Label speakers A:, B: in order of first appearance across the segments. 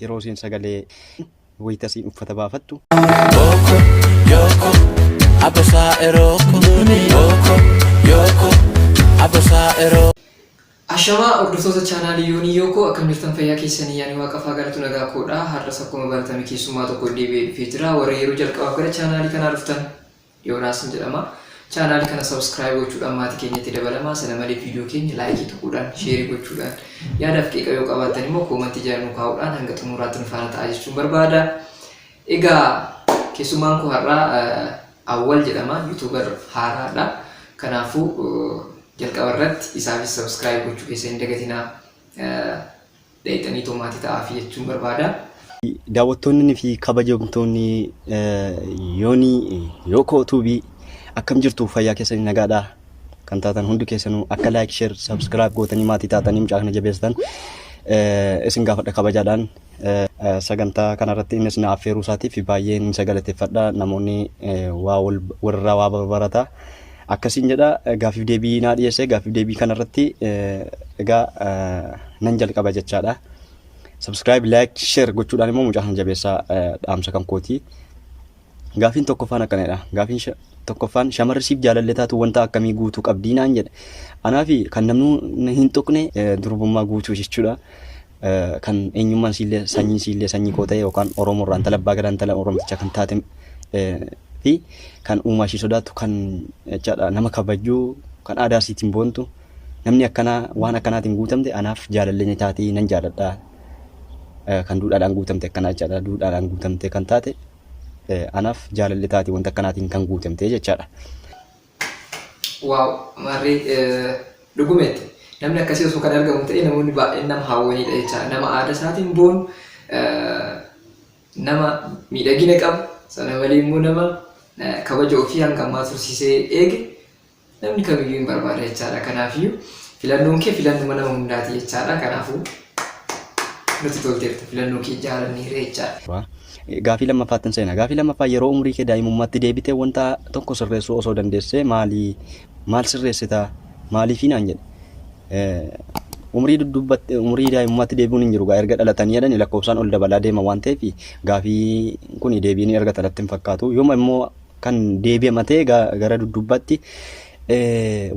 A: yeroo isiin sagalee wayitasiin uffata baafattu.
B: Boko yoko abbasa eroko boko yoko abbasa eroko.
C: Ashama hordoftoota chaanaalii Yoonii Yookoo akkam jirtan fayyaa keessanii yaani waaqafaa galatu nagaa koodha. Har'as akkuma baratame keessummaa tokko deebi'ee dhufee jira. Warra yeroo jalqabaaf gara chaanaalii kanaa dhuftan Yoonaas jedhama. Chaanaalii kana subscribe gochuudhaan maatii keenyatti dabalamaa. Sana malee viidiyoo keenya laayikii tokkodhaan sheerii gochuudhaan yaadaaf qeeqa yoo qabaattan immoo koomentii jalaan kaa'uudhaan hanga xumuraatti nu faana ta'aa jechuun barbaada. Egaa keessummaan koo har'aa Awwal jedhama. YouTuber haaraadha. Kanaafuu jalqaba irratti isaafis subscribe gochuu keessa hin dagatinaa dheeyxanii tomaatii ta'aa fi jechuun barbaada.
A: Daawwattoonni fi kabajamtoonni Yoonii Yookoo tuubii akkam jirtu fayyaa keessanii nagaadha kan taatan hundi keessanuu akka like share subscribe gootanii maatii taatanii mucaa kana jabeessitan isin gaafadha kabajaadhaan sagantaa kanarratti innis na affeeruu isaatiif baay'een sagalateeffadha. Namoonni warra waa barbarataa akkasiin jedha. Gaafiif deebii naa dhiyeesse. Gaafiif deebii kanarratti egaa nan jalqaba jechaadha. Subscribe like share gochuudhaan immoo mucaa kana jabeessaa dhaamsa kan kooti. Gaafiin tokkoffaan akkanadha. Gaafiin tokkoffaan shamarri siif jaalallee taatu wanta akkamii guutuu qabdii naan jedha. Anaafi kan namni hin tuqne durbummaa guutuu jechuudha. Kan eenyummaan siillee sanyii koo ta'e yookaan Oromoorraa intala abbaa gadaa intala Oromicha kan taate fi kan uumaa ishee sodaattu kan jechaadha nama kabajuu kan aadaa isiitiin boontu namni akkanaa waan akkanaatiin guutamte anaaf jaalallee taatee nan jaaladha. Kan duudhaadhaan guutamte akkanaa jechaadha. Duudhaadhaan guutamte kan taate anaaf jaalallee taatee wanta akkanaatiin kan guutamte jechaadha.
C: Waaw marree dhugumetti namni akkasii osoo kan argamu ta'e namoonni baay'een nama hawwanidha jechaadha. Nama aadaa isaatiin boonu nama miidhagina qabu sana malee immoo nama kabaja ofii hanga ammaa tursiisee eege namni kamiyyuu hin barbaada jechaadha. Kanaafiyyuu filannoon kee filannuma nama hundaati jechaadha. Kanaafuu nuti tolteerta filannoo kee jaalanneerra jechaadha.
A: Gaafii lammaffaatti seena. Gaafii lammaffaa yeroo umrii kee daa'imummaatti deebitee wanta tokko sirreessuu osoo dandeessee maal sirreessita maaliif naan jedhe. Umrii daa'imummaatti deebi'uun hin jiru. Erga dhalatanii jedhanii lakkoofsaan ol dabalaa deema waan ta'eef gaafii kun deebiin erga dhalatti hin fakkaatu. Yooma immoo kan deebi'amatee gara dudduubatti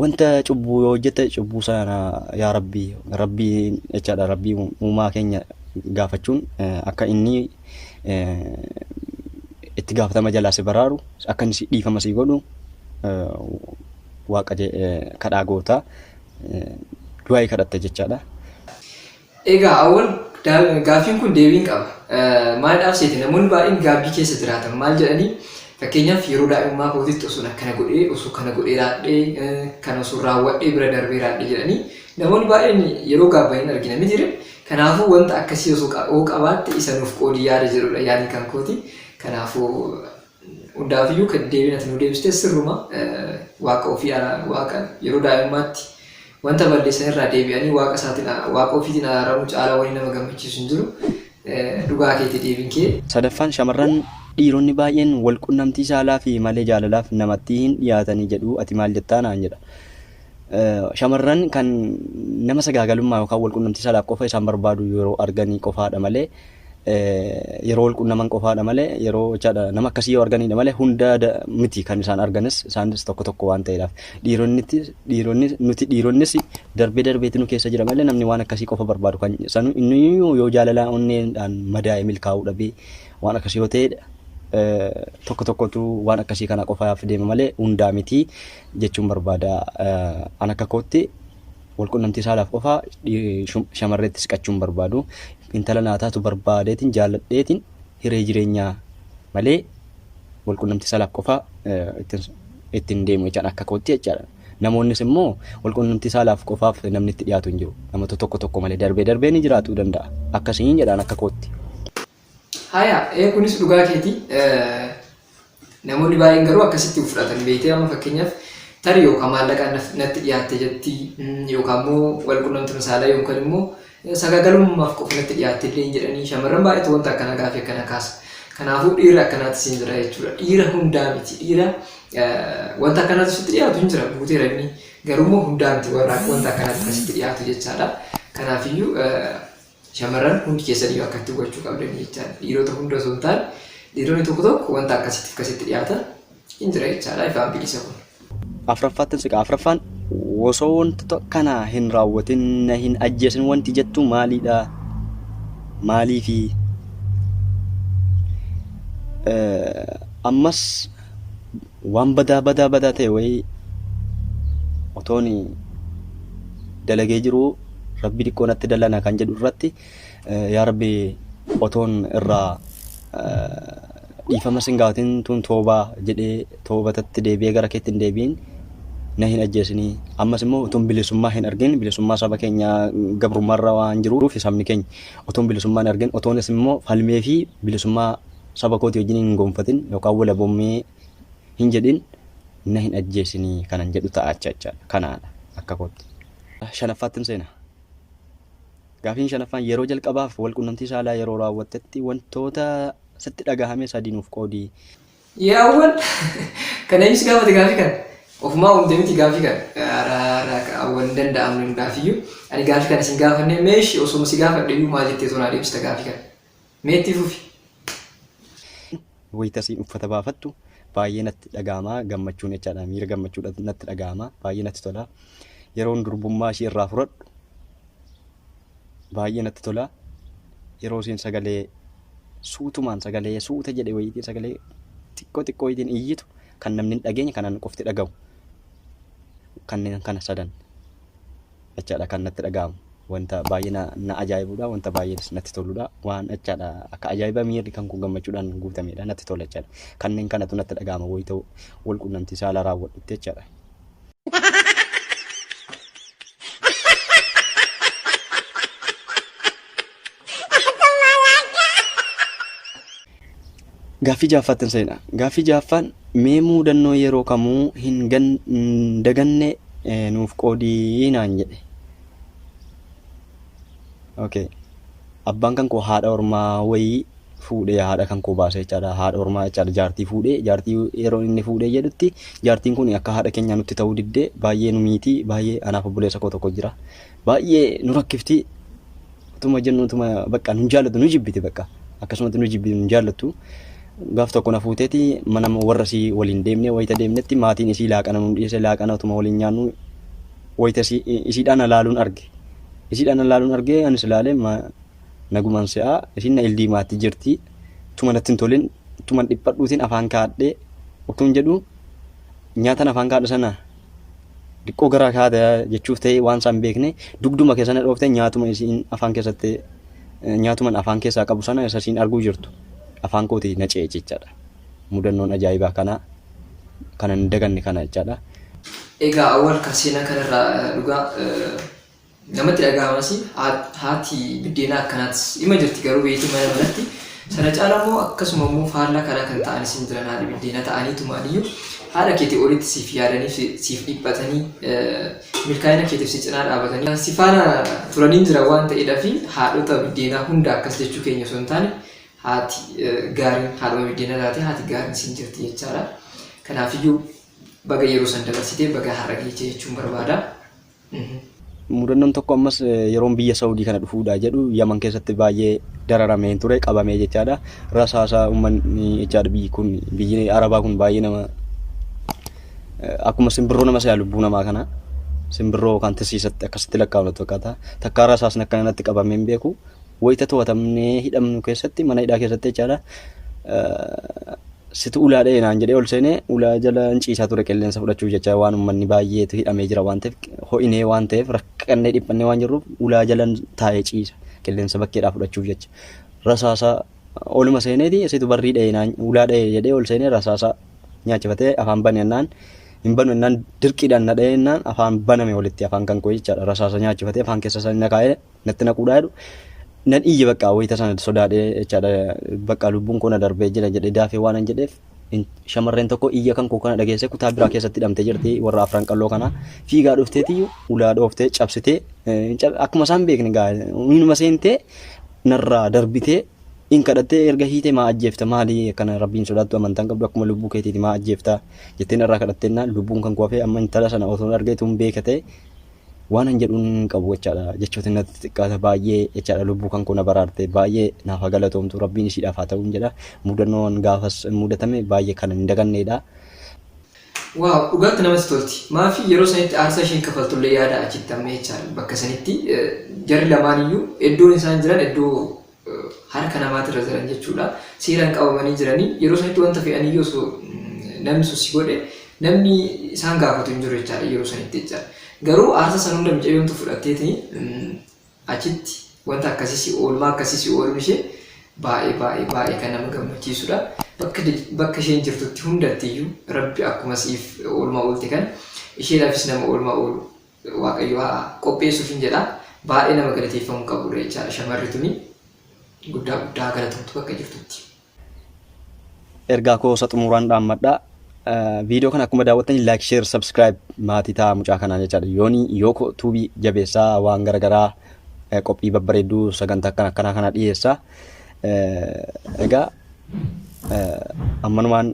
A: wanta cubbuu yoo hojjette cubbuu sana yaa rabbii jechaadha. Rabbii uumaa keenya gaafachuun akka inni itti gaafatama jalaa si baraaru akka inni dhiifama si godhu waaqa kadhaa goota du'aa kadhatte jechaadha.
C: Egaa Awwal gaafiin kun deebiin qaba. Maaliidhaaf seete namoonni baay'een gaabbii keessa jiraatan maal jedhanii fakkeenyaaf yeroo daa'imummaa kootitti osoo akkana godhee osoo kana godhee raadhee kan osoo raawwadhee bira darbee raadhee jedhanii namoonni baay'een yeroo gaabbayin argina ni jiru. Kanaafuu wanta akkasii osoo qabaatte isa nuuf qoodii yaada jedhudha yaadni kan kooti. Kanaafuu hundaafiyyuu kan deebiin ati nu deebiste sirruma waaqa ofii waaqa yeroo daa'imummaatti wanta balleessan irraa deebi'anii waaqa ofiitiin araaramu caalaa waliin nama gammachiisu hin jiru. Dhugaa keetti deebiin kee.
A: Sadaffaan shamarran dhiironni baay'een wal qunnamtii saalaa fi malee jaalalaaf namatti hin dhiyaatanii jedhu ati maal jettaa naan jedha. Shamarran kan nama sagaagalummaa yookaan wal qunnamtii saalaaf qofa isaan barbaadu yeroo arganii qofaadha malee yeroo wal qunnaman qofaadha malee yeroo jechaadha nama akkasii yoo arganidha malee hunda miti kan isaan arganis isaanis tokko waan ta'eedhaaf dhiironnis darbeetti nu keessa jira malee namni waan akkasii qofa barbaadu kan sanu inni yoo jaalalaa onneedhaan madaa'ee milkaa'uu dhabee waan akkasii yoo ta'edha. Tokkotu waan akkasii kana qofaaf deema malee hundaa miti jechuun barbaada. An akka kootti wal qunnamtii saalaaf qofaa shamarreetti siqachuun barbaadu. Intala naataatu barbaadeetiin jaalladheetiin hiree jireenyaa malee wal qunnamtii saalaaf qofaa ittiin deemu jechaan akka kootti jechaadha. Namoonnis immoo wal qunnamtii saalaaf qofaaf namni itti dhiyaatu hin jiru. Namoota tokko malee darbee ni jiraachuu danda'a. Akkasiin jedhaan akka kootti.
C: Haya, kunis dhugaa keeti. Namoonni baay'een garuu akkasitti fudhatan beektee amma fakkeenyaaf tarii yookaan maallaqaan natti dhiyaatte jetti yookaan immoo wal qunnamtii saalaa yookaan immoo sagaagalummaaf qofa natti dhiyaatte illee jedhanii shamarran baay'eetu wanta akkana gaafii akkana kaasa. Kanaafuu dhiira akkanaatti siin jira jechuudha. Dhiira hundaa miti. Dhiira wanta akkanaatti sitti dhiyaatu hin jira buuteera inni garuu immoo hundaa miti warra wanta akkanaatti sitti dhiyaatu jechaadha. Kanaafiyyuu shamarran hundi keessanii akka itti gochuu qabdan jechaadha. Dhiirota hunda osoo hin taane dhiironni tokko tokko wanta akkasitti dhiyaatan hin jira jechaadha ifaan bilisa kun.
A: Afuraffaatti siqa afuraffaan osoo wantoota kana hin raawwatin na hin ajjeesin wanti jettu maalidha? Maaliifi ammas waan badaa ta'e wayii otoon dalagee jiru rabbi dhiqqoo natti dallana kan jedhu irratti yaa rabbi otoon irraa dhiifama singaatiin tun toobaa jedhee toobatatti deebi'ee gara keetti hin deebiin na hin ajjeesinii. Ammas immoo otoon bilisummaa hin argin bilisummaa saba keenya gabrummaarra waan jiruuf sabni keenya otoon bilisummaa hin argin otoonis immoo falmee fi bilisummaa saba kooti wajjin hin gonfatin yookaan wala bommee hin jedhin na hin ajjeesinii kanan jedhu ta'a jechaadha. Kanaadha akka kootti. Shanaffaatti seena. Gaafiin shanaffaan yeroo jalqabaaf wal quunnamtii saalaa yeroo raawwattetti wantoota sitti dhagahame sadii nuuf qoodii.
C: Yaawwan kana ibsi gaafate gaafii kana ofumaa uumte miti gaafii kana awwan danda'amne hundaafiyyuu ani gaafii kana isin gaafanne meeshi osoo si gaafadhe iyyuu maal jettee tonaa deebista gaafii kana meetti fufi.
A: Wayitasiin uffata baafattu baay'ee natti dhagahama gammachuun jechaadha miira gammachuudha natti dhagahama baay'ee natti tola yeroon durbummaa ishee irraa fudhadhu baay'ee natti tola yeroo isheen sagalee suutumaan sagalee suuta jedhe wayitiin sagalee xiqqoo ittiin iyyitu kan namni hin dhageenye kanan qofti dhagahu kanneen kana sadan jechaadha kan natti dhagahamu wanta baay'ee na ajaa'ibudha wanta baay'ee natti toludha waan jechaadha akka ajaa'iba miirri kan kun gammachuudhaan guutamedha natti tola jechaadha kanneen kanatu natti dhagahama wayita wal quunnamtii saalaa raawwadhutti jechaadha. Gaaffii ja'affaatti seena. Gaaffii ja'affaan mee muudannoo yeroo kamuu hin daganne nuuf qoodii naan jedhe. Okay. Abbaan kan koo haadha ormaa wayii fuudhee haadha kan koo baasee jechaadha. Haadha ormaa jechaadha jaartii fuudhee jaartii yeroo inni fuudhee jedhutti jaartiin kun akka haadha keenya nutti ta'uu diddee baay'ee nu miitii baay'ee anaaf obboleessa koo tokko jira. Baay'ee nu rakkifti. Utuma jennu utuma bakka nu jaallatu nu jibbiti bakka akkasumatti nu jibbitu nu jaallattu. Gaaf tokko na fuuteeti mana warra isii waliin deemne wayita deemnetti maatiin isii laaqana nu dhiyeesse laaqana utuma waliin nyaannu wayita isiidhaan alaaluun arge. Isiidhaan alaaluun arge anis ilaalee nagumaan se'aa isiin na ildiimaatti jirti tuma natti hin tolin tuman dhiphadhuutiin afaan kaadhee utuun jedhu nyaatan afaan kaadha sana dhiqqoo garaa kaadha jechuuf ta'e waan isaan beekne dugduma keessa na dhoofte nyaatuma isiin afaan keessatti nyaatuman afaan keessaa qabu sana isa isiin arguu jirtu. Afaan kooti na ce'e jechaadha. Mudannoon ajaa'ibaa kanan daganne kana jechaadha.
C: Egaa awwal kan seenaa kanarraa dhugaa namatti dhagahamas haati biddeena akkanaatti ima jirti garuu beektii mana manatti sana caala immoo akkasuma immoo faallaa kanaa kan ta'an isin jiran haadha biddeena ta'anii tumaaniyyuu haadha keetii olitti siif yaadanii siif dhiphatanii milkaa'ina keetiif si cinaa dhaabatanii si faana turanii jira waan ta'eedhaaf haadhota biddeenaa hunda akkas jechuu keenya osoo hin taane haati gaariin haadhuma biddeena taate haati gaariin siin jirti jechaadha. Kanaafiyyuu baga yeroo san dabarsitee baga har'a geechee jechuun barbaada.
A: Mudannoon tokko ammas yeroon biyya Saawudii kana dhufuudha jedhu Yaman keessatti baay'ee dararamee ture qabamee jechaadha. Rasaasaa uummanni jechaadha biyyi kun biyyi Arabaa kun baay'ee nama akkuma simbirroo nama se'a lubbuu namaa kana simbirroo kan tisiisatti akkasitti lakkaa'amatu fakkaata. Takka rasaasni akka kanatti qabamee hin beeku. Wayita to'atamnee hidhamnu keessatti mana hidhaa keessatti jechaadha. Situ ulaadhee naan jedhee ol seenee ulaa jala ciisaa ture qilleensa fudhachuuf jecha waan uummanni baay'eetu hidhamee jira waan ta'eef ho'inee waan ta'eef rakkannee dhiphannee waan jirruuf ulaa jala taa'ee ciisa qilleensa bakkeedhaa fudhachuuf jecha. Rasaasa oluma seeneeti situ barrii dha'ee naan ulaa dha'ee jedhee ol seenee rasaasa nyaachifatee afaan banannaan hin banu ennaan dirqiidhaan na dha'ee ennaan afaan baname walitti afaan kan koo jechaadha. Rasaasa nyaachifatee afaan keessa sana nakaa'ee natti naquudhaa jedhu. Nan iyya bakka wayita sana sodaadhee jechaadha bakka lubbuun koo na darbee jira jedhee daafee waan hin jedheef shamarreen tokko iyya kan koo kana dhageesse kutaa biraa keessatti hidhamtee jirti warra afran qalloo kana fiigaa dhufteeti ulaa dhooftee cabsitee akkuma isaan beekne gaa minuma seentee narraa darbitee in kadhattee erga hiitee maa ajjeefta maalii akkana rabbiin sodaattu amantaan qabdu akkuma lubbuu keetiiti maa ajjeefta jettee narraa kadhatteennaan lubbuun kan koo hafee amma intala sana otoo argeetu hin beekate waan an jedhuun qabu jechaadha. Jechoota natti xiqqaata baay'ee jechaadha. Lubbuu kan kuna baraarte baay'ee naaf galatoomtu rabbiin ishiidhaaf haa ta'u jedha. Mudannoon gaafas mudatame baay'ee kan hin daganneedha.
C: Waaw, dhugaatti namatti tolti. Maafi yeroo sanitti aarsaa isheen kafaltullee yaada achitti amma jechaadha. Bakka sanitti jarri lamaan iyyuu iddoon isaan jiran iddoo harka namaatirra jiran jechuudha. Seeraan qabamanii jiranii yeroo sanitti wanta fe'anii yoo namni si godhe namni isaan gaafatu hin jiru jechaadha yeroo sanitti jechaadha. Garuu aarsaa san hunda mucayyoomtu fudhatteetini achitti wanta akkasii oolmaa akkasii oolmi ishee baay'ee kan nama gammachiisudha. Bakka isheen jirtutti hundattiyyuu rabbi akkuma siif oolmaa oolte kan isheedhaafis nama oolmaa oolu waaqayyo haa qopheessuuf hin jedha. Baay'ee nama galateeffamuu qabudha jechaadha. Shamarri tuni guddaa galatamtu bakka jirtutti.
A: Ergaa koo isa xumuraan dhaammadha. Viidiyoo kana akkuma daawwattanii like, share, subscribe maatii ta'a mucaa kanaa jechaadha. Yookoo tuubii jabeessaa waan garaagaraa qophii babbareedduu sagantaa akkanaa kana dhiyeessa. Egaa ammanumaan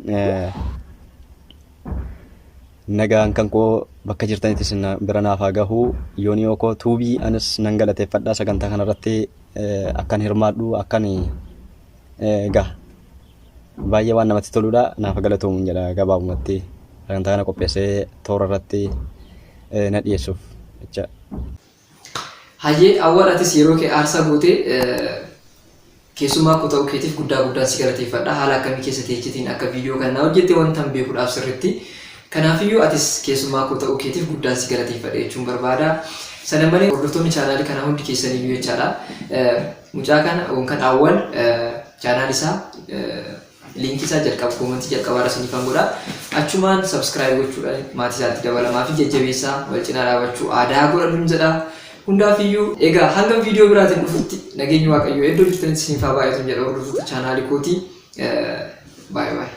A: nagaan kan koo bakka jirtanittis bira naaf haa gahu. Yookoo tuubii anis nan galateeffadha sagantaa kanarratti akkan hirmaadhu akkan egaa baay'ee waan namatti toludha. Naaf galatoomuun jedha gabaabumatti sagantaa kana qopheessee toora irratti na dhiyeessuuf jecha.
C: Hayyee awwaalatis yeroo kee aarsaa gootee keessumaa koo ta'uu keetiif guddaa si galateeffadha. Haala akkamii keessa teechitiin akka viidiyoo kana hojjette wanta beekuudhaaf sirriitti. Kanaafiyyu atis keessumaa koo ta'uu keetiif guddaa si galateeffadha jechuun barbaada. Sana malee hordoftoonni chaanaalii kana hundi keessaniyyuu jechaadha. Mucaa kana yookaan awwaal chaanaal isaa linkii isaa jalqaba koomentii jalqabaa irra siniif godha. Achumaan subscribe gochuudhaan maatii isaatti dabalamaa fi jajjabeessaa wal cinaa dhaabachuu aadaa godhadhuun jedha. Hundaafiyyuu egaa hanga viidiyoo biraatiin dhufutti nageenyi waaqayyoo iddoo jirtanitti siniif haa baay'atu jedha hordoftoota chaanaalii kootii. Bye bye.